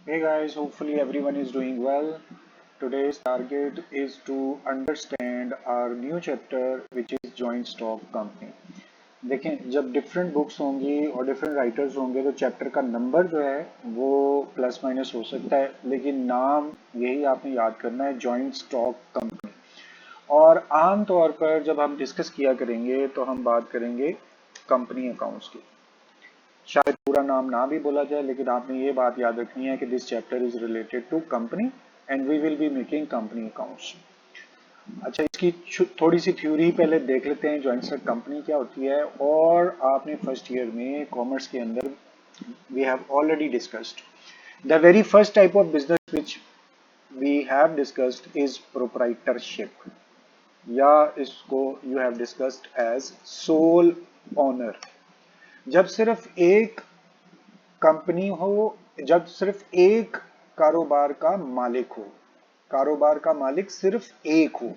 Hey guys, hopefully everyone is doing well. Today's target is to understand our new chapter which is joint stock company. देखें जब different books होंगी और different writers होंगे तो chapter का number जो है वो प्लस माइनस हो सकता है, लेकिन नाम यही आपने याद करना है, जॉइंट स्टॉक कंपनी। और आम तौर पर जब हम डिस्कस किया करेंगे तो हम बात करेंगे कंपनी अकाउंट्स की। शायद पूरा नाम ना भी बोला जाए, लेकिन आपने ये बात याद रखनी है कि this chapter is related to company and we will be making company accounts. अच्छा, इसकी थोड़ी सी थ्योरी पहले देख लेते हैं, जॉइंट स्टॉक कंपनी क्या होती है। और आपने फर्स्ट ईयर में कॉमर्स के अंदर we have already discussed the very first type of business which we have discussed is proprietorship, या इसको you have discussed as sole owner. जब सिर्फ एक कंपनी हो, जब सिर्फ एक कारोबार का मालिक हो, कारोबार का मालिक सिर्फ एक हो,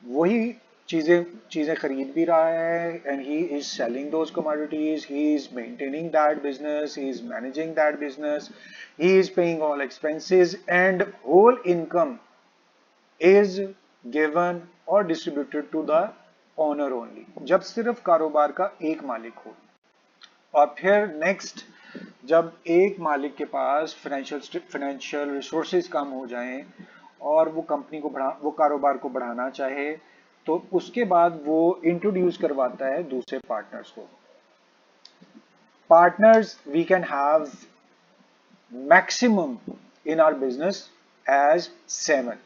वही चीजें चीजें खरीद भी रहा है and he is selling those commodities, he is maintaining that business, he is managing that business, he is paying all expenses and whole income is given और distributed to the owner only. जब सिर्फ कारोबार का एक मालिक हो। और फिर नेक्स्ट, जब एक मालिक के पास फाइनेंशियल रिसोर्सेज कम हो जाएं और वो कंपनी को वो कारोबार को बढ़ाना चाहे, तो उसके बाद वो इंट्रोड्यूस करवाता है दूसरे पार्टनर्स को। Partners we can have maximum in our business as 7.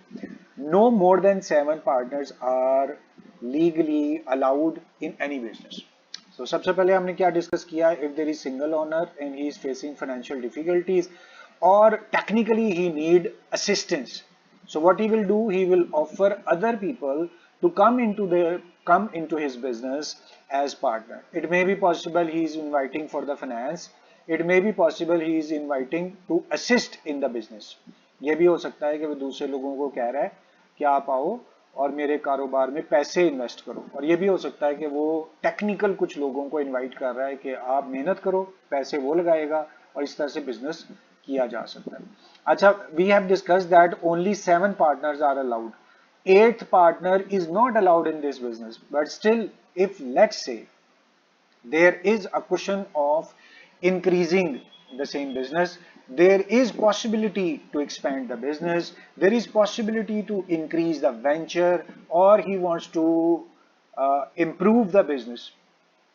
No more than 7 partners are legally allowed in any business. So सबसे पहले हमने क्या डिस्कस किया, if there is single owner and he is facing financial difficulties or technically he need assistance, so what he will do, he will offer other people to come into his business as partner. It may be possible he is inviting for the finance, it may be possible he is inviting to assist in the business. ये भी हो सकता है कि वो दूसरे लोगों को कह रहा है कि आप आओ और मेरे कारोबार में पैसे इन्वेस्ट करो। और ये भी हो सकता है कि वो टेक्निकल कुछ लोगों को इनवाइट कर रहा है कि आप मेहनत करो, पैसे वो लगाएगा, और इस तरह से बिजनेस किया जा सकता है। अच्छा, we have discuss that only 7 partners are allowed, 8th partner is not allowed in this business. But still, if let's say there is a question of increasing the same business, there is possibility to expand the business, there is possibility to increase the venture, or he wants to improve the business,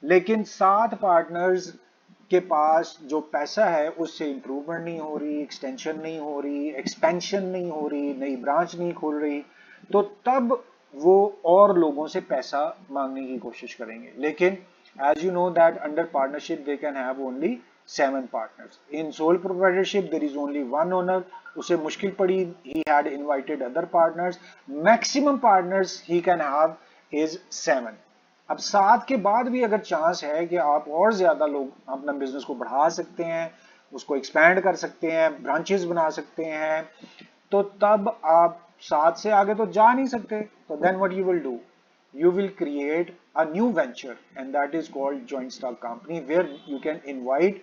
लेकिन 7 partners के पास जो पैसा है उससे improvement नहीं हो रही, extension नहीं हो रही, एक्सपेंशन नहीं हो रही, नई ब्रांच नहीं खोल रही, तो तब वो और लोगों से पैसा मांगने की कोशिश करेंगे। लेकिन as you know that under partnership they can have only 7 partners. In sole proprietorship there is only one owner. उसे मुश्किल पड़ी, he had invited other partners. Maximum partners he can have is 7. अब 7 के बाद भी अगर चांस है कि आप और ज्यादा लोग अपना बिजनेस को बढ़ा सकते हैं, उसको एक्सपैंड कर सकते हैं, ब्रांचेस बना सकते हैं, तो तब आप 7 से आगे तो जा नहीं सकते। तो then what you will do, you will create a new venture and that is called joint stock company, where you can invite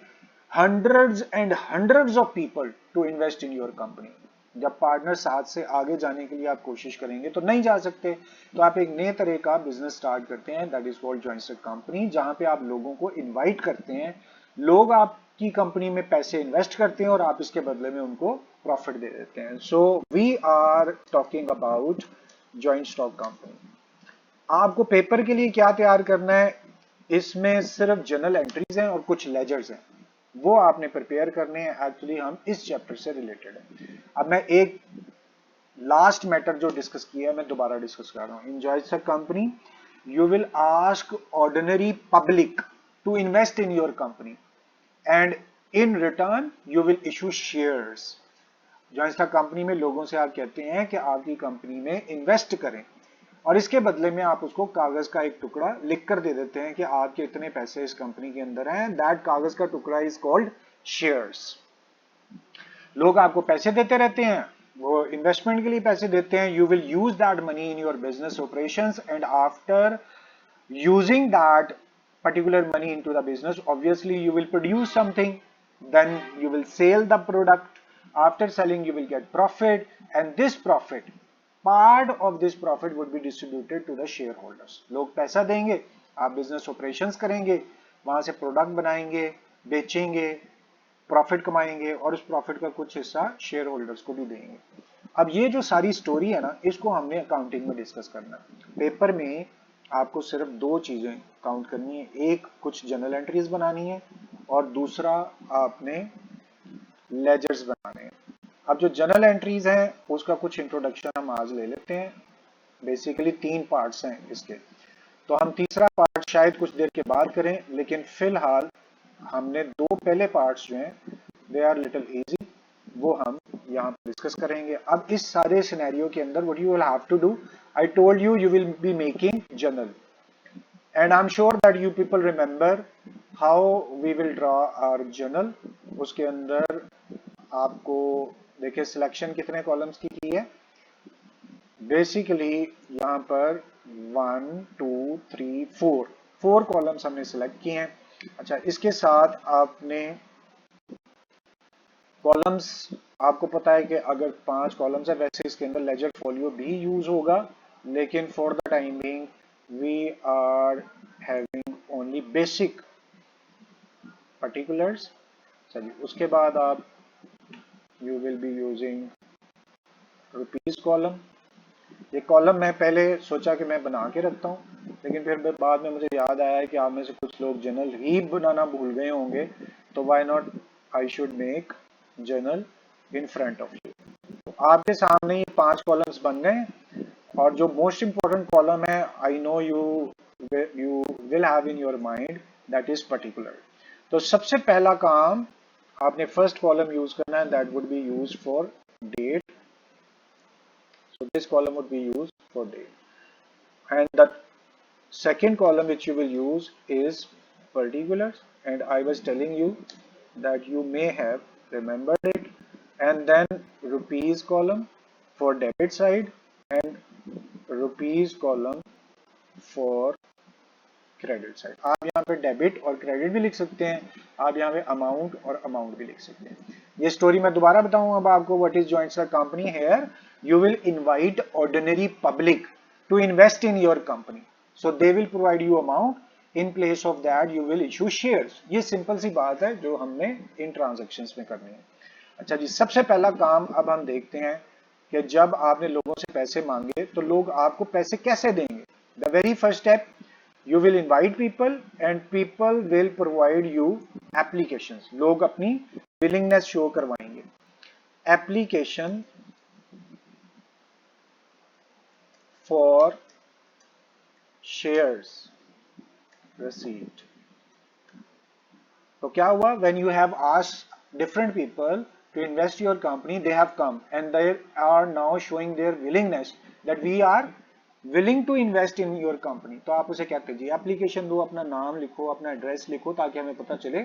hundreds and hundreds of people to invest in your company. जब partner 7 से आगे जाने के लिए आप कोशिश करेंगे तो नहीं जा सकते, तो आप एक नए तरह का बिजनेस स्टार्ट करते हैं, that is called joint stock company, जहां पे आप लोगों को इनवाइट करते हैं, लोग आपकी कंपनी में पैसे इन्वेस्ट करते हैं और आप इसके बदले में उनको प्रॉफिट दे देते हैं। So we are talking about joint stock company. आपको पेपर के लिए क्या तैयार करना है, इसमें सिर्फ जर्नल एंट्रीज हैं और कुछ लेजर्स हैं, वो आपने प्रिपेयर करने हैं। एक्चुअली हम इस चैप्टर से रिलेटेड है। अब मैं एक लास्ट मैटर जो डिस्कस किया है मैं दोबारा डिस्कस कर रहा हूं। In joint stock company you will ask ordinary public to invest in your company and in return you will issue shares. Joint stock company में लोगों से आप कहते हैं कि आपकी कंपनी में इन्वेस्ट करें, और इसके बदले में आप उसको कागज का एक टुकड़ा लिख कर दे देते हैं कि आपके इतने पैसे इस कंपनी के अंदर हैं। दैट कागज का टुकड़ा इज कॉल्ड शेयर्स। लोग आपको पैसे देते रहते हैं, वो इन्वेस्टमेंट के लिए पैसे देते हैं। You will use that money in your business operations and after using that particular money into the business, obviously you will produce something, then you will sell the product, After selling you will get profit, and this profit, part of this profit would be distributed to the shareholders. लोग पैसा देंगे, आप business operations करेंगे, वहां से product बनाएंगे, बेचेंगे, profit कमाएंगे और उस प्रॉफिट का कुछ हिस्सा शेयर होल्डर्स को भी देंगे। अब ये जो सारी स्टोरी है ना, इसको हमने अकाउंटिंग में डिस्कस करना है। पेपर में आपको सिर्फ दो चीजें काउंट करनी है, एक कुछ जर्नल एंट्रीज बनानी है और दूसरा आपने लेजर्स बनाने हैं। अब जो जर्नल एंट्रीज हैं उसका कुछ इंट्रोडक्शन हम आज ले लेते हैं। बेसिकली 3 पार्ट्स हैं इसके, तो हम तीसरा पार्ट शायद कुछ देर के बाद करें, लेकिन फिलहाल हमने 2 पहले पार्ट्स जो हैं दे आर लिटिल इजी, वो हम यहाँ पर डिस्कस करेंगे। अब इस सारे सिनेरियो के अंदर what you will have to do, I told you will be making journal, and I am sure that you people remember how we will draw our journal. उसके अंदर आपको देखिए सिलेक्शन कितने कॉलम्स की है, बेसिकली यहाँ पर 1 2 3 4 कॉलम्स हमने सिलेक्ट किए हैं। अच्छा, इसके साथ आपने कॉलम्स, आपको पता है कि अगर 5 कॉलम्स है, वैसे इसके अंदर लेजर फोलियो भी यूज होगा, लेकिन for the time being we are having only basic particulars. चलिए, उसके बाद आप you will be using rupees column. ये कॉलम मैं पहले सोचा कि मैं बना के रखता हूँ, लेकिन फिर बाद में मुझे याद आया कि आप में से कुछ लोग जर्नल ही बनाना भूल गए होंगे, तो why not I should make journal in front of you. तो आपके सामने ये 5 कॉलम्स बन गए, और जो मोस्ट इंपॉर्टेंट कॉलम है, I know you will have in your mind, that is particular. तो सबसे पहला काम आपने फर्स्ट कॉलम यूज करना है, that would be used for date. So this column would be used for date, and the second column which you will use is particulars, and I was telling you that you may have remembered it. And then rupees column for debit side and rupees column for credit side. आप यहाँ पे debit और credit भी लिख सकते हैं, आप यहाँ पे अमाउंट और अमाउंट भी लिख सकते हैं। ये स्टोरी मैं दोबारा बताऊं अब आपको, what is joint stock company. Here you will invite ordinary public to invest in your company, so they will provide you amount, in place of that you will issue shares. ये simple सी बात है जो हमने इन transactions में करनी है। अच्छा जी, सबसे पहला काम अब हम देखते हैं कि जब आपने लोगों से पैसे मांगे तो लोग आपको पैसे कैसे देंगे। The very first step, you will invite people and people will provide you applications। लोग अपनी willingness show करवाएंगे। application for shares received। तो क्या हुआ, when you have asked different people to invest your company, they have come and they are now showing their willingness that we are willing to invest in your company. तो आप उसे कहते हैं जी application दो, अपना नाम लिखो, अपना एड्रेस लिखो, ताकि हमें पता चले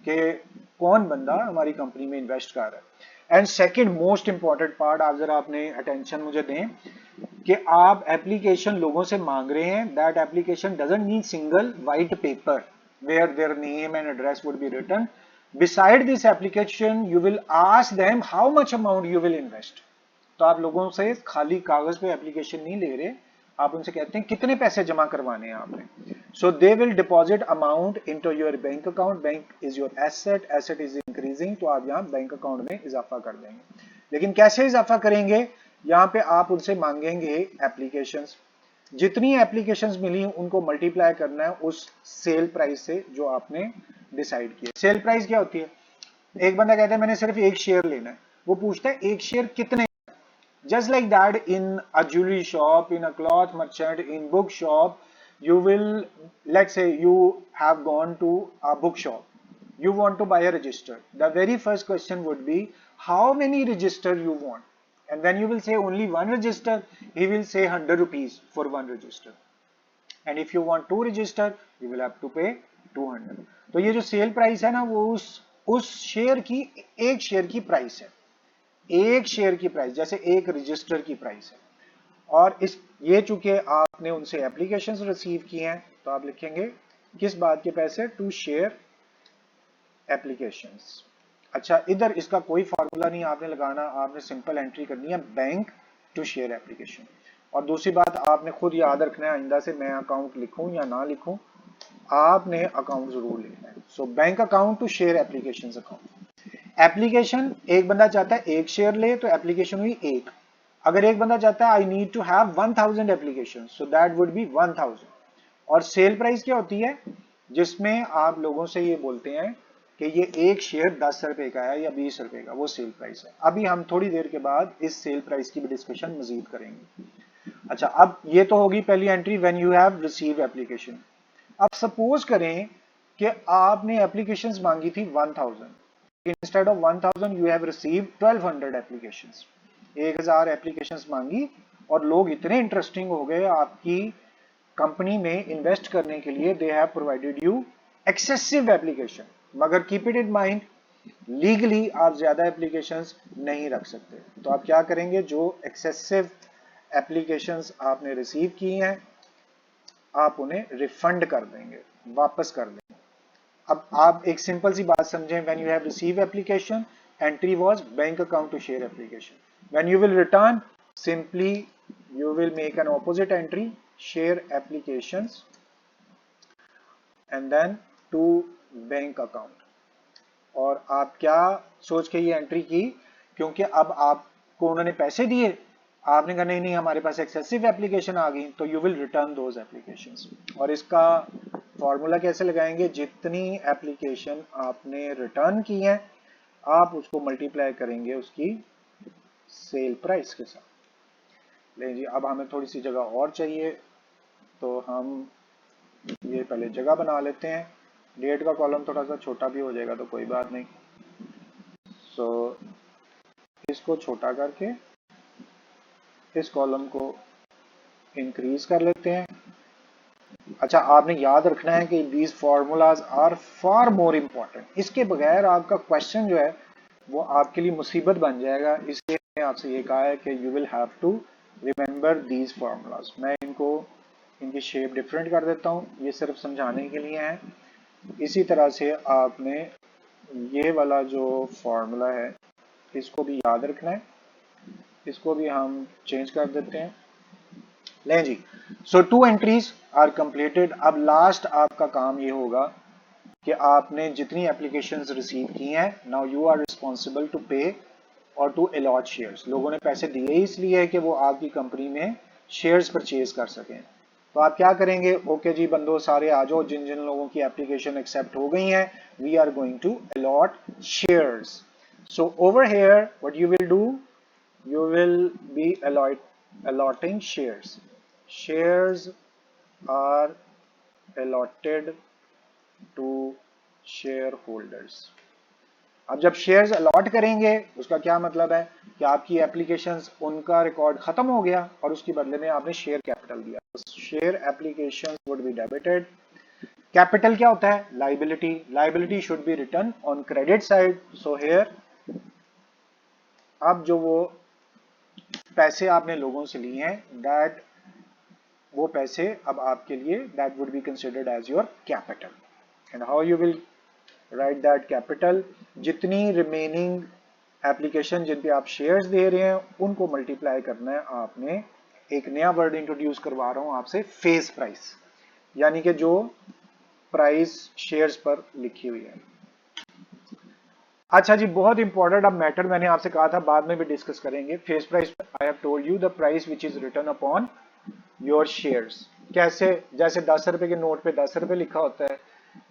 कि कौन बंदा हमारी कंपनी में इन्वेस्ट कर रहा है। And second most important part, आप जरा अपने अटेंशन मुझे दें कि आप एप्लीकेशन लोगों से मांग रहे हैं, that application doesn't need single white paper where their name and address would be written. Beside this application you will ask them how much amount you will invest. तो आप लोगों से खाली कागज पे एप्लीकेशन नहीं ले रहे, आप उनसे कहते हैं कितने पैसे जमा करवाने हैं आपने। So they will deposit amount into your bank account. Bank is your asset, asset is increasing, तो आप यहाँ बैंक अकाउंट में इजाफा कर देंगे। लेकिन कैसे इजाफा करेंगे, यहाँ पे आप उनसे मांगेंगे एप्लीकेशंस। जितनी एप्लीकेशंस मिली उनको मल्टीप्लाई करना है उस सेल प्राइस से जो आपने डिसाइड किया। सेल प्राइस क्या होती है, एक बंदा कहता है मैंने सिर्फ एक शेयर लेना है, वो पूछता है एक शेयर कितने। Just like that, in a jewelry shop, in a cloth merchant, in book shop, you will, let's say you have gone to a bookshop, you want to buy a register. The very first question would be how many register you want, and when you will say only one register, he will say 100 rupees for one register, and if you want 2 register, you will have to pay 200। तो ये जो sale price है ना, वो उस share की, एक share की प्राइस है, एक शेयर की प्राइस, जैसे एक रजिस्टर की प्राइस है। और इस ये चूंकि आपने उनसे एप्लीकेशंस रिसीव की हैं, तो आप लिखेंगे किस बात के पैसे, टू शेयर एप्लीकेशंस। अच्छा, इधर इसका कोई फार्मूला नहीं आपने लगाना, आपने सिंपल एंट्री करनी है बैंक टू शेयर एप्लीकेशन। और दूसरी बात आपने खुद याद रखना है, आइंदा से मैं अकाउंट लिखूं या ना लिखूं, आपने अकाउंट जरूर लिखना है। So bank account to share application account. Application एक बंदा चाहता है एक शेयर ले, तो एप्लीकेशन हुई एक। अगर एक बंदा चाहता है I need to have 1000 application, so that would be 1000। और सेल प्राइस क्या होती है, जिसमें आप लोगों से ये बोलते हैं कि ये एक शेयर 10 रुपए का है या 20 रुपए का, वो सेल प्राइस है। अभी हम थोड़ी देर के बाद इस सेल प्राइस की भी डिस्कशन मजीद करेंगे। अच्छा, अब ये तो होगी पहली entry, when you have receive application. अब सपोज करें कि आपने एप्लीकेशंस मांगी थी 1000, instead of 1000 you have receive 1200 applications. 1000 applications मांगी और लोग इतने इंटरेस्टिंग हो गए आपकी कंपनी में इन्वेस्ट करने के लिए, they have provided you excessive application. मगर keep it in mind, legally आप ज्यादा एप्लीकेशंस नहीं रख सकते। तो आप क्या करेंगे, जो एक्सेसिव एप्लीकेशंस आपने रिसीव की हैं आप उन्हें रिफंड कर देंगे, वापस कर देंगे। अब आप एक सिंपल सी बात समझें, when you have receive application, entry was bank account to share application. When you will return, simply you will make an opposite entry, share applications and then to bank account। और आप क्या सोच के ये entry की, क्योंकि अब आपको उन्होंने पैसे दिए, आपने कहा नहीं नहीं हमारे पास एक्सेसिव एप्लीकेशन आ गई, तो you will return those applications. और इसका फॉर्मूला कैसे लगाएंगे, जितनी एप्लीकेशन आपने रिटर्न की है आप उसको मल्टीप्लाई करेंगे उसकी सेल प्राइस के साथ। ले जी, अब हमें थोड़ी सी जगह और चाहिए, तो हम ये पहले जगह बना लेते हैं। डेट का कॉलम थोड़ा सा छोटा भी हो जाएगा तो कोई बात नहीं। सो इसको छोटा करके इस कॉलम को इंक्रीज कर लेते हैं। अच्छा, आपने याद रखना है कि these formulas are far more important. इसके बगैर आपका क्वेश्चन जो है वो आपके लिए मुसीबत बन जाएगा। इसलिए मैंने आपसे ये कहा है कि you will have to remember these formulas. मैं इनकी शेप डिफरेंट कर देता हूँ, ये सिर्फ समझाने के लिए है। इसी तरह से आपने ये वाला जो फार्मूला है इसको भी याद रखना है, इसको भी हम चेंज कर देते हैं। लें जी, सो 2 एंट्रीज आर कंप्लीटेड। अब लास्ट आपका काम ये होगा कि आपने जितनी एप्लीकेशंस रिसीव की हैं, now you are responsible to pay और टू अलॉट शेयर्स। लोगों ने पैसे दिए इसलिए है कि वो आपकी कंपनी में शेयर्स परचेज कर सकें। तो आप क्या करेंगे, ओके जी बंदो सारे आ जाओ, जिन जिन लोगों की एप्लीकेशन एक्सेप्ट हो गई हैं, we are going to allot shares. So over here what you will do, you will be allotting shares. Shares are allotted to shareholders। अब जब शेयर्स अलॉट करेंगे उसका क्या मतलब है कि आपकी एप्लीकेशंस उनका रिकॉर्ड खत्म हो गया और उसके बदले में आपने शेयर कैपिटल दिया। Share applications would be debited. Capital क्या होता है, liability. Liability should be return on credit side. So here अब जो वो पैसे आपने लोगों से लिए हैं, दैट वो पैसे अब आपके लिए that would be considered as your capital. And how you will write that capital, जितनी रिमेनिंग एप्लीकेशन जिन पे आप शेयर्स दे रहे हैं उनको मल्टीप्लाई करना है आपने। एक नया वर्ड इंट्रोड्यूस करवा रहा हूं आपसे, फेस प्राइस, यानी कि जो प्राइस शेयर्स पर लिखी हुई है। अच्छा जी, बहुत इंपॉर्टेंट अब मैटर मैंने आपसे कहा था बाद में भी डिस्कस करेंगे। Face price, I have told you the price which is return upon your shares. कैसे, जैसे 10 रुपए के नोट पे 10 रुपए लिखा होता है,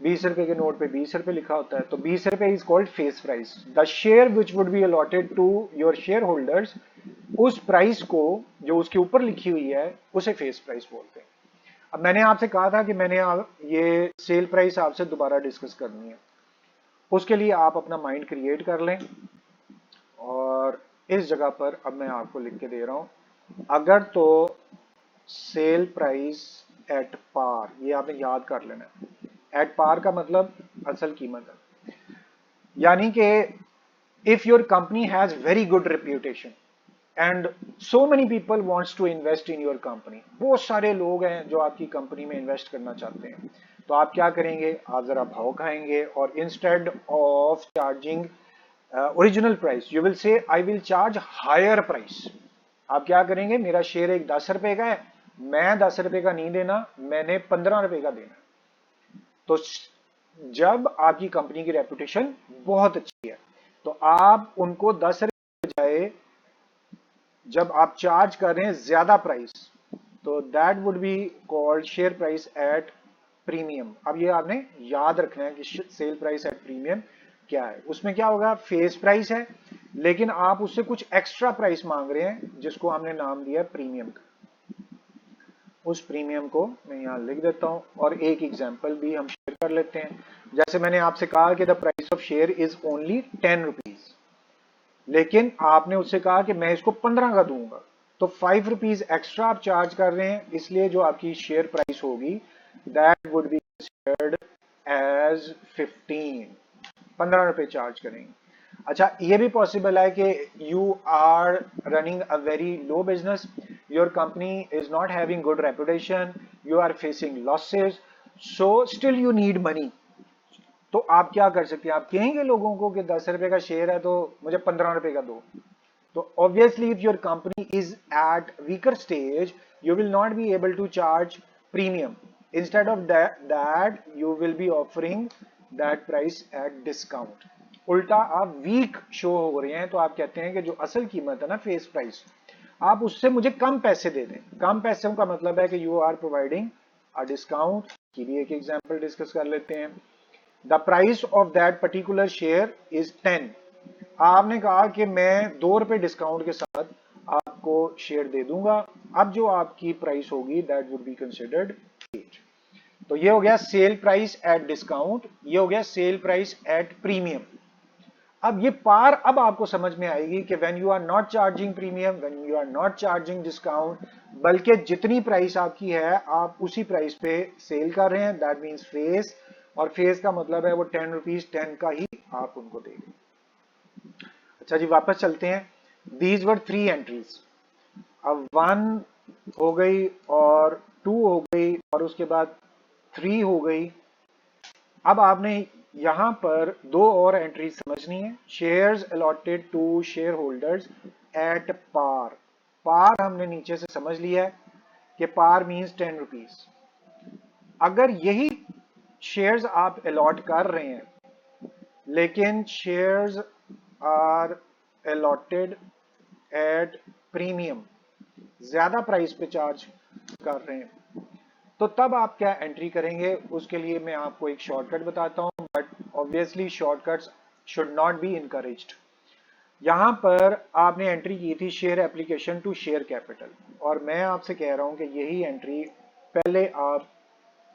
20 रुपए के नोट पे 20 रुपए लिखा होता है, तो 20 रुपए is called face price. The share which would be allotted to your share holders, उस प्राइस को जो उसके ऊपर लिखी हुई है उसे फेस प्राइस बोलते हैं। अब मैंने आपसे कहा था कि मैंने ये सेल प्राइस आपसे दोबारा डिस्कस करनी है, उसके लिए आप अपना माइंड क्रिएट कर लें। और इस जगह पर अब मैं आपको लिख के दे रहा हूं, अगर तो सेल प्राइस एट पार, ये आपने याद कर लेना है। एट पार का मतलब असल कीमत है, यानी कि if your company has very good reputation and so many people wants to invest in your company, बहुत सारे लोग हैं जो आपकी कंपनी में इन्वेस्ट करना चाहते हैं, तो आप क्या करेंगे, आप जरा भाव खाएंगे और instead of charging original price, you will say I will charge higher price. आप क्या करेंगे, मेरा शेयर एक 10 रुपए का है, मैं 10 रुपए का नहीं देना, मैंने 15 रुपए का देना। तो जब आपकी कंपनी की रेपुटेशन बहुत अच्छी है तो आप उनको 10 रुपए बजाय जब आप चार्ज कर रहे हैं ज्यादा प्राइस, तो that would be called share price at premium. अब ये आपने याद रखना है कि सेल प्राइस एट प्रीमियम क्या है। उसमें क्या होगा, फेस प्राइस है लेकिन आप उससे कुछ एक्स्ट्रा प्राइस मांग रहे हैं जिसको हमने नाम दिया प्रीमियम का। उस प्रीमियम को मैं यहाँ लिख देता हूँ और एक एग्जांपल भी हम शेयर कर लेते हैं। जैसे मैंने आपसे कहा कि the price of share is only 10 rupees, लेकिन आपने उससे कहा कि मैं इसको 15 का दूंगा, तो 5 रुपीज एक्स्ट्रा आप चार्ज कर रहे हैं, इसलिए जो आपकी शेयर प्राइस होगी that would be considered as 15 रुपए चार्ज करेंगे। अच्छा, ये भी पॉसिबल है कि you are running a very low business, your company is not having good reputation, you are facing losses, so still you need money. तो आप क्या कर सकते हैं, आप कहेंगे लोगों को कि 10 रुपए का शेयर है तो मुझे 15 रुपए का दो। तो obviously if your company is at weaker stage, you will not be able to charge premium. Instead of that you will be offering that price at discount. उल्टा आप वीक शो हो रहे हैं तो आप कहते हैं कि जो असल कीमत है ना फेस प्राइस, आप उससे मुझे कम पैसे दे दें। कम पैसे का मतलब है कि you are providing a discount की भी एक एग्जांपल डिस्कस कर लेते हैं। The price of that particular share is 10। आपने कहा कि मैं 2 रुपए डिस्काउंट के साथ आपको शेयर दे दूंगा, अब जो आपकी प्राइस होगी दैट वुड बी कंसिडर्ड 8। तो ये हो गया सेल प्राइस एट डिस्काउंट, ये हो गया सेल प्राइस एट प्रीमियम। अब ये पार अब आपको समझ में आएगी कि when you are not charging premium, when you are not charging discount, बल्कि जितनी प्राइस आपकी है आप उसी प्राइस पे सेल कर रहे हैं, दैट मीन्स फेस। और फेस का मतलब है वो 10 रुपीज 10 का ही आप उनको देंगे। अच्छा जी, वापस चलते हैं। दीज वर 3 एंट्रीज, अब 1 हो गई और 2 हो गई और उसके बाद 3 हो गई। अब आपने यहां पर 2 और एंट्री समझनी है। Shares allotted to share holders at par. Par हमने नीचे से समझ लिया है कि पार मीन्स 10 रुपीज। अगर यही शेयर्स आप अलॉट कर रहे हैं लेकिन shares are allotted at premium, ज्यादा प्राइस पे चार्ज कर रहे हैं, तो तब आप क्या एंट्री करेंगे। उसके लिए मैं आपको एक शॉर्टकट बताता हूं, but obviously shortcuts should not be encouraged. यहां पर आपने एंट्री की थी share application to share capital, और मैं आपसे कह रहा हूं कि यही एंट्री पहले आप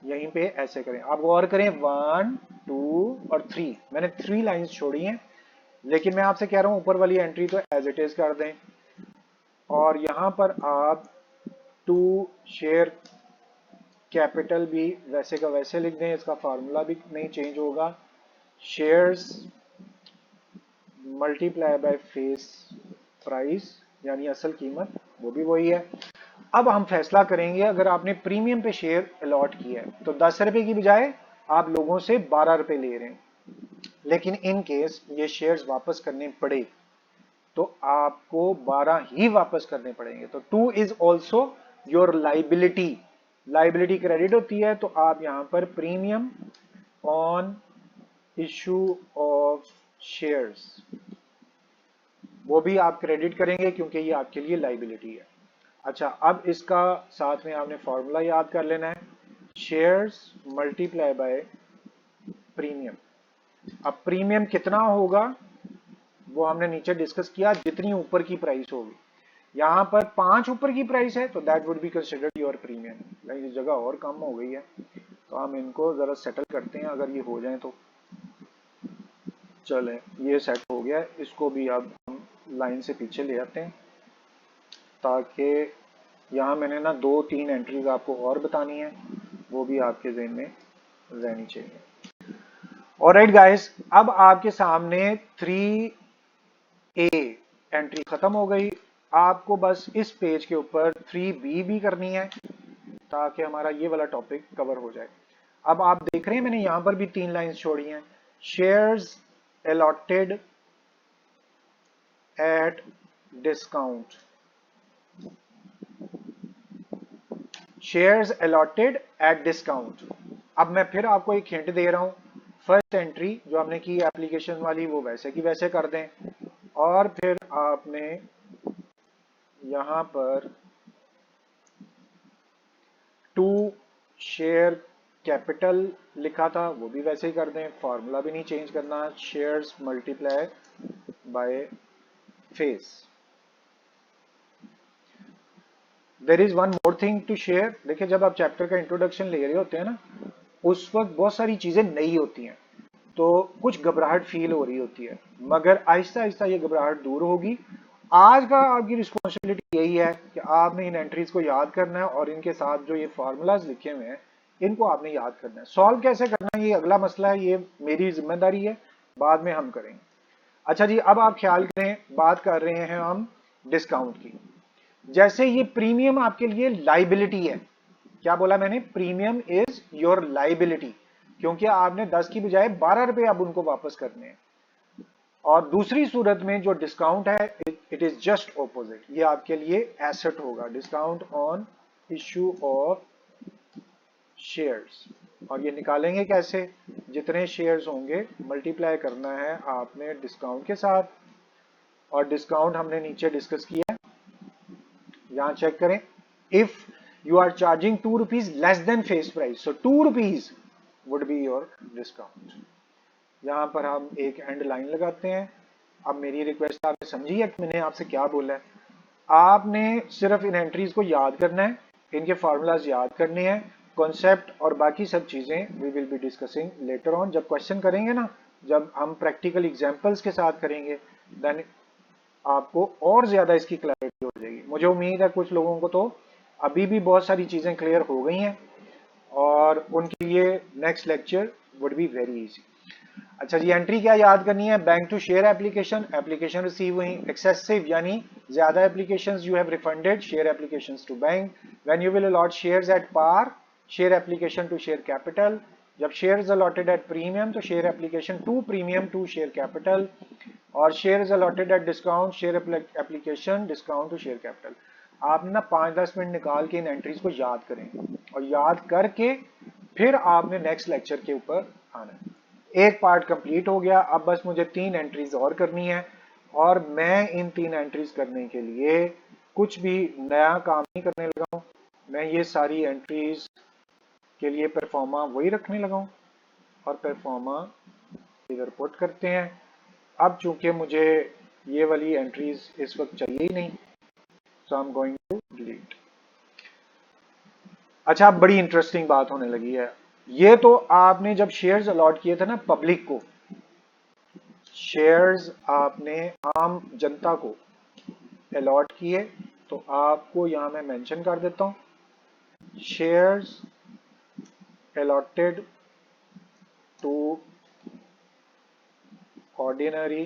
यहीं पे ऐसे करें। आप गौर करें 1 2 और 3, मैंने 3 लाइंस छोड़ी हैं, लेकिन मैं आपसे कह रहा हूं ऊपर वाली एंट्री तो एज इट इज कर दें और यहां पर आप टू शेयर कैपिटल भी वैसे का वैसे लिख दें, इसका फार्मूला भी नहीं चेंज होगा। Shares multiply by face price, यानी असल कीमत वो भी वही है। अब हम फैसला करेंगे, अगर आपने प्रीमियम पे शेयर अलॉट किया है तो 10 रुपए की बजाय आप लोगों से 12 रुपए ले रहे हैं, लेकिन इन केस ये शेयर्स वापस करने पड़े तो आपको 12 ही वापस करने पड़ेंगे। तो 2 is also your liability. Liability credit होती है, तो आप यहां पर premium on issue of shares वो भी आप क्रेडिट करेंगे क्योंकि ये आपके लिए लाइबिलिटी है। अच्छा, अब इसका साथ में आपने फॉर्मूला याद कर लेना है, शेयर्स मल्टीप्लाई बाय प्रीमियम। अब प्रीमियम कितना होगा वो हमने नीचे डिस्कस किया, जितनी ऊपर की प्राइस होगी। यहां पर 5 ऊपर की प्राइस है तो that would be considered your premium. लेकिन जगह और कम हो गई है तो हम इनको जरा सेटल करते हैं, अगर ये हो जाए तो। चले, ये सेट हो गया, इसको भी अब हम लाइन से पीछे ले आते हैं ताकि यहाँ मैंने ना 2-3 एंट्रीज आपको और बतानी है, वो भी आपके ज़हन में रहनी चाहिए। ऑलराइट गाइस, अब आपके सामने 3A एंट्री खत्म हो गई। आपको बस इस पेज के ऊपर 3B भी करनी है ताकि हमारा ये वाला टॉपिक कवर हो जाए। अब आप देख रहे हैं मैंने यहां पर भी 3 लाइंस छोड़ी हैं। Shares allotted at discount, shares allotted at discount. अब मैं फिर आपको एक हिंट दे रहा हूं, फर्स्ट एंट्री जो आपने की एप्लीकेशन वाली वो वैसे की वैसे कर दें, और फिर आपने यहां पर टू शेयर कैपिटल लिखा था वो भी वैसे ही कर दें, फॉर्मूला भी नहीं चेंज करना, shares multiply by face. There is one more thing to share. देखिए जब आप चैप्टर का इंट्रोडक्शन ले रहे होते हैं ना, उस वक्त बहुत सारी चीजें नई होती हैं, तो कुछ घबराहट फील हो रही होती है, मगर आहिस्ता आहिस्ता ये घबराहट दूर होगी। आज का आपकी रिस्पॉन्सिबिलिटी यही है कि आपने इन एंट्रीज को याद करना है और इनके साथ जो ये फार्मूलाज लिखे हुए हैं इनको आपने याद करना है। सॉल्व कैसे करना है ये अगला मसला है, ये मेरी जिम्मेदारी है, बाद में हम करेंगे। अच्छा जी, अब आप ख्याल करें, बात कर रहे हैं हम डिस्काउंट की। जैसे ये प्रीमियम आपके लिए लाइबिलिटी है, क्या बोला मैंने, प्रीमियम इज योर लाइबिलिटी, क्योंकि आपने 10 की बजाय 12 रुपए अब उनको वापस करने हैं। और दूसरी सूरत में जो डिस्काउंट है, इट इज जस्ट ऑपोजिट, ये आपके लिए एसेट होगा, discount on issue of shares. और ये निकालेंगे कैसे, जितने शेयर्स होंगे मल्टीप्लाई करना है आपने डिस्काउंट के साथ, और डिस्काउंट हमने नीचे डिस्कस किया है, यहां चेक करें। If you are charging 2 rupees less than face price, so 2 rupees would be your discount. यहां पर हम एक एंड लाइन लगाते हैं। अब मेरी रिक्वेस्ट आपने समझी है कि मैंने आपसे क्या बोला है। आपने सिर्फ इन एंट्रीज को याद करना है, इनके फार्मूलाज याद करने हैं, कॉन्सेप्ट और बाकी सब चीजें we will be discussing later on. जब क्वेश्चन करेंगे ना, जब हम प्रैक्टिकल एग्जांपल्स के साथ करेंगे, देन आपको और ज्यादा इसकी क्लैरिटी हो जाएगी। मुझे उम्मीद है कुछ लोगों को तो अभी भी बहुत सारी चीजें क्लियर हो गई हैं और उनके लिए next lecture would be very easy. अच्छा जी, एंट्री क्या याद करनी है, bank to share application, application receive हुई, एक्सेसिव यानी ज्यादा applications you have refunded, share applications to bank, when you will allot shares at par, share application to share capital, जब शेयर्स अलॉटेड एट प्रीमियम तो share application to premium to share capital, और shares allotted at discount, share application discount to share capital. आप ना 5-10 minute निकाल के इन entries को याद करें, और याद करके फिर आपने नेक्स्ट लेक्चर के ऊपर आना है। एक पार्ट कंप्लीट हो गया, अब बस मुझे 3 एंट्रीज और करनी है, और मैं इन 3 एंट्रीज करने के लिए कुछ भी नया काम नहीं करने लगा हूं। मैं ये सारी एंट्रीज के लिए परफॉर्मा वही रखने लगा हूं, और परफॉर्मा इधर पुट करते हैं। अब चूंकि मुझे ये वाली एंट्रीज इस वक्त चाहिए ही नहीं, so I am going to delete. अच्छा, अब बड़ी इंटरेस्टिंग बात होने लगी है। ये तो आपने जब शेयर्स अलॉट किए थे ना पब्लिक को, शेयर्स आपने आम जनता को अलॉट किए, तो आपको यहां मैं मेंशन कर देता हूं, shares allotted to ordinary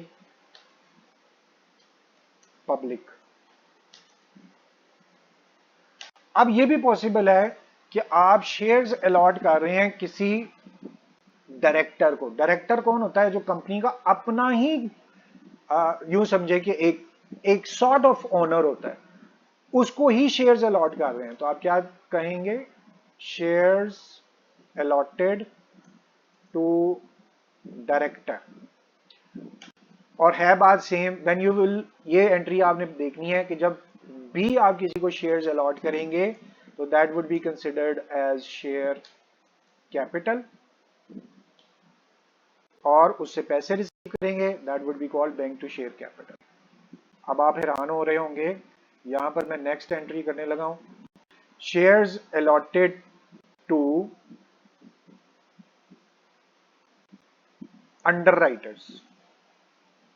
public. अब ये भी पॉसिबल है कि आप शेयर्स अलॉट कर रहे हैं किसी डायरेक्टर को। डायरेक्टर कौन होता है, जो कंपनी का अपना ही यूं समझे कि एक सॉर्ट ऑफ ओनर होता है, उसको ही शेयर्स अलॉट कर रहे हैं। तो आप क्या कहेंगे, शेयर्स अलॉटेड टू डायरेक्टर। और है बात सेम, व्हेन यू विल, ये एंट्री आपने देखनी है कि जब भी आप किसी को शेयर्स अलॉट करेंगे तो that would be considered as share capital, और उससे पैसे रिसीव करेंगे, that would be called bank to share capital. अब आप हैरान हो रहे होंगे, यहां पर मैं नेक्स्ट एंट्री करने लगा हूं, shares allotted to underwriters,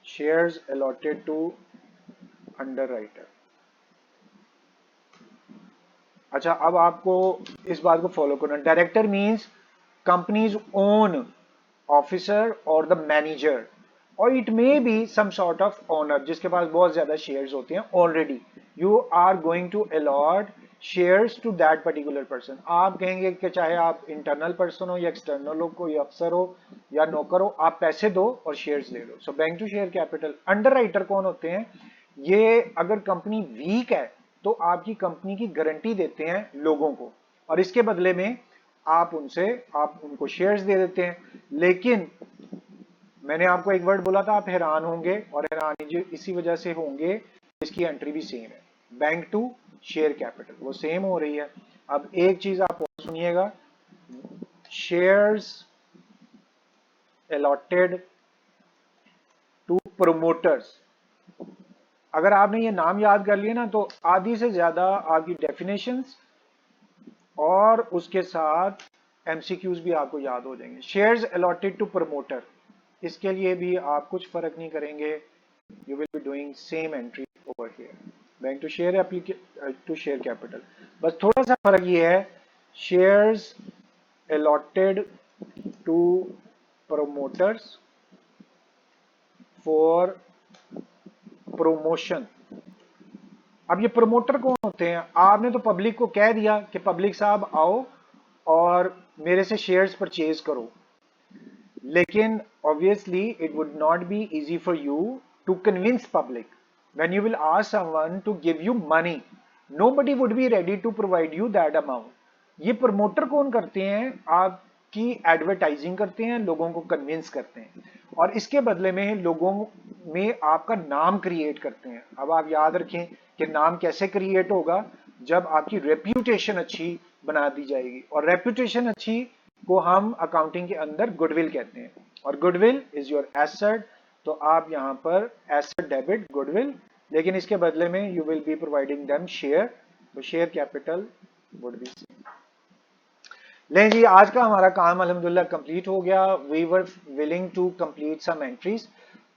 shares allotted to underwriter. अच्छा, अब आपको इस बात को फॉलो करना, director means company's own officer और द मैनेजर, और it may be some sort of owner जिसके पास बहुत ज्यादा शेयर्स होते हैं already. You are going to allot shares to that particular person. आप कहेंगे कि चाहे आप इंटरनल पर्सन हो या एक्सटर्नल हो, कोई अफसर हो या नौकर हो, आप पैसे दो और शेयर्स ले लो। So bank to share capital. Underwriter कौन होते हैं? ये अगर कंपनी वीक है तो आपकी कंपनी की गारंटी देते हैं लोगों को, और इसके बदले में आप उनको शेयर्स दे देते हैं। लेकिन मैंने आपको एक वर्ड बोला था, आप हैरान होंगे, और हैरान इसी वजह से होंगे, इसकी एंट्री भी सेम है। बैंक टू शेयर कैपिटल वो सेम हो रही है। अब एक चीज आप और सुनिएगा, शेयर्स अलॉटेड टू प्रोमोटर्स। अगर आपने ये नाम याद कर लिए ना तो आधी से ज्यादा आपकी डेफिनेशंस और उसके साथ एमसीक्यूज भी आपको याद हो जाएंगे। शेयर्स अलॉटेड टू प्रमोटर, इसके लिए भी आप कुछ फर्क नहीं करेंगे, you will be doing same entry over here. Bank to share to share capital, बस थोड़ा सा फर्क ये है, shares allotted to promoters for promotion. अब ये प्रमोटर कौन होते हैं? आपने तो पब्लिक को कह दिया कि पब्लिक साहब आओ और मेरे से शेयर्स परचेज करो, लेकिन obviously it would not be easy for you to convince public when you will ask someone to give you money, nobody would be ready to provide you that amount। ये promoter कौन करते हैं? आपकी advertising करते हैं, लोगों को convince करते हैं, और इसके बदले में लोगों में आपका नाम क्रिएट करते हैं। अब आप याद रखें कि नाम कैसे क्रिएट होगा, जब आपकी रेप्यूटेशन अच्छी बना दी जाएगी, और रेप्यूटेशन अच्छी को हम अकाउंटिंग के अंदर गुडविल कहते हैं, और गुडविल इज योर एसेट। तो आप यहां पर एसेट डेबिट गुडविल, लेकिन इसके बदले में you will be providing them share, तो share capital would be same. लें जी, आज का हमारा काम अल्हम्दुलिल्लाह कंप्लीट हो गया। We were willing to complete some entries.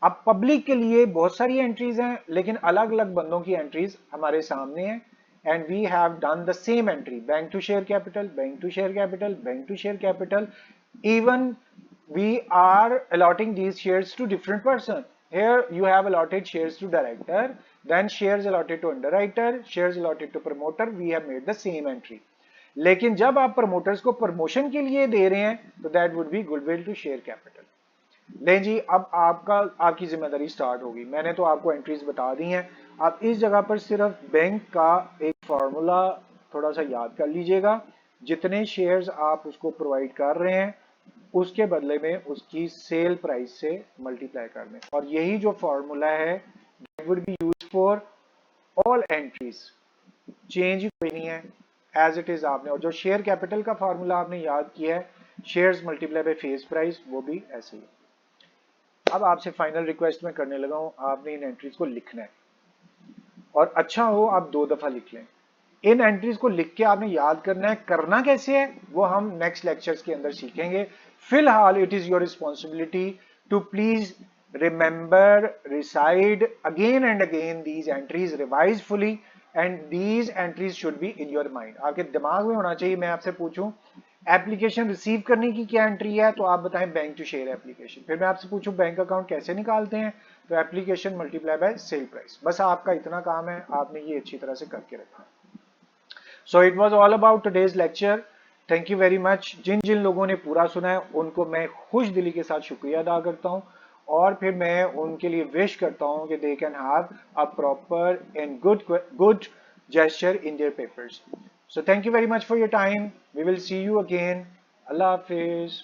अब पब्लिक के लिए बहुत सारी एंट्रीज हैं, लेकिन अलग अलग बंदों की एंट्रीज हमारे सामने हैं, and we have done the same entry, bank to share capital, bank to share capital, bank to share capital. Even we are allotting these shares to different person. Here you have allotted shares to director, then shares allotted to underwriter, shares allotted to promoter, we have made the same entry। लेकिन जब आप promoters को promotion के लिए दे रहे हैं तो that would be goodwill to share capital. लें जी, अब आपकी जिम्मेदारी स्टार्ट होगी। मैंने तो आपको एंट्रीज बता दी हैं, आप इस जगह पर सिर्फ बैंक का एक फॉर्मूला थोड़ा सा याद कर लीजिएगा। जितने शेयर्स आप उसको प्रोवाइड कर रहे हैं उसके बदले में उसकी सेल प्राइस से मल्टीप्लाई कर दें, और यही जो फॉर्मूला है that would be used for all entries. Change कोई नहीं है, एज इट इज आपने, और जो शेयर कैपिटल का फॉर्मूला आपने याद किया है, shares multiply by face price, वो भी ऐसे ही। अब आपसे फाइनल रिक्वेस्ट मैं करने लगा हूं, आपने इन एंट्रीज को लिखना है, और अच्छा हो आप 2 दफा लिख लें। इन एंट्रीज को लिख के आपने याद करना है। करना कैसे है वो हम नेक्स्ट लेक्चर्स के अंदर सीखेंगे। फिलहाल it is your responsibility to please remember, recite again and again these entries, revise fully, and these entries should be in your mind. आपके दिमाग में होना चाहिए। मैं आपसे पूछूं एप्लीकेशन रिसीव करने की क्या एंट्री है, तो आप बताएं बैंक टू शेयर एप्लीकेशन। फिर मैं आपसे पूछूं बैंक अकाउंट कैसे निकालते हैं, तो application multiply by sale price. बस आपका इतना काम है, आपने ये अच्छी तरह से करके रखना। So it was all about today's lecture. Thank you very much. जिन जिन लोगों ने पूरा सुना है उनको मैं खुश दिली के साथ शुक्रिया अदा करता हूं, और फिर मैं उनके लिए विश करता हूं कि they can have a proper and good gesture in their papers. So thank you very much for your time. We will see you again. Allah Hafiz.